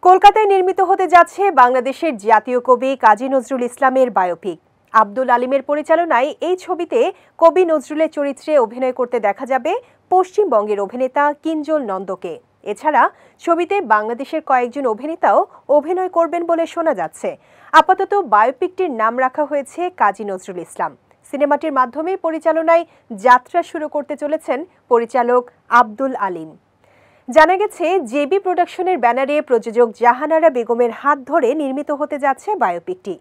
কলকাতায় নির্মিত হতে যাচ্ছে বাংলাদেশের জাতীয় কবি কাজী নজরুল ইসলামের বায়োপিক। আব্দুল আলিমের পরিচালনায় এই ছবিতে কবি নজরুলের চরিত্রে অভিনয় করতে দেখা যাবে পশ্চিমবঙ্গের অভিনেতা কিঞ্জল নন্দকে। এছাড়া ছবিতে বাংলাদেশের কয়েকজন অভিনেতাও অভিনয় করবেন বলে শোনা যাচ্ছে। আপাতত বায়োপিকটির নাম রাখা হয়েছে কাজী নজরুল ইসলাম। সিনেমাটির মাধ্যমে পরিচালনায় যাত্রা শুরু করতে চলেছেন পরিচালক আব্দুল আলিম। জানা গেছে, জেবি প্রোডাকশনের ব্যানারে প্রযোজক জাহানারা বেগমের হাত ধরে নির্মিত হতে যাচ্ছে বায়োপিকটি।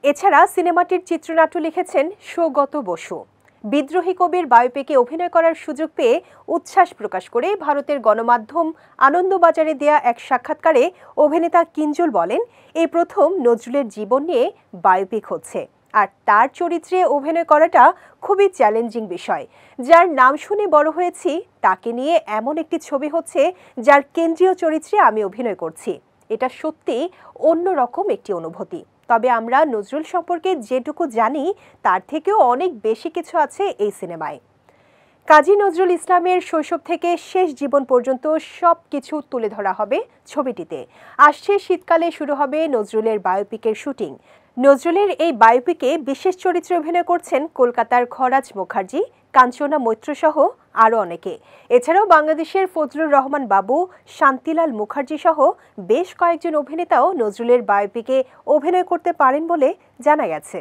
এছাড়া সিনেমাটির চিত্রনাট্য লিখেছেন সৌগত বসু। বিদ্রোহী কবির বায়োপিকে অভিনয় করার সুযোগ পেয়ে উচ্ছ্বাস প্রকাশ করে ভারতের গণমাধ্যম আনন্দবাজারে দেয়া এক সাক্ষাৎকারে অভিনেতা কিঞ্জল বলেন, এই প্রথম নজরুলের জীবন নিয়ে বায়োপিক হচ্ছে, আর তার চরিত্রে অভিনয় করাটা খুবই চ্যালেঞ্জিং বিষয়। যার নাম শুনে বড় হয়েছি তাকে নিয়ে এমন একটি ছবি হচ্ছে যার কেন্দ্রীয় চরিত্রে আমি অভিনয় করছি। এটা সত্যি অন্যরকম একটি অনুভূতি। তবে আমরা নজরুল সম্পর্কে যেটুকু জানি তার থেকেও অনেক বেশি কিছু আছে এই সিনেমায়। কাজী নজরুল ইসলামের শৈশব থেকে শেষ জীবন পর্যন্ত সব কিছু তুলে ধরা হবে ছবিটিতে। আসছে শীতকালে শুরু হবে নজরুলের বায়োপিকের শুটিং। নজরুলের এই বায়োপিকে বিশেষ চরিত্রে অভিনয় করছেন কলকাতার খরাজ মুখার্জি, কাঞ্চনা মৈত্র সহ আরও অনেকে। এছাড়াও বাংলাদেশের ফজলুর রহমান বাবু, শান্তিলাল মুখার্জি সহ বেশ কয়েকজন অভিনেতাও নজরুলের বায়োপিকে অভিনয় করতে পারেন বলে জানা গেছে।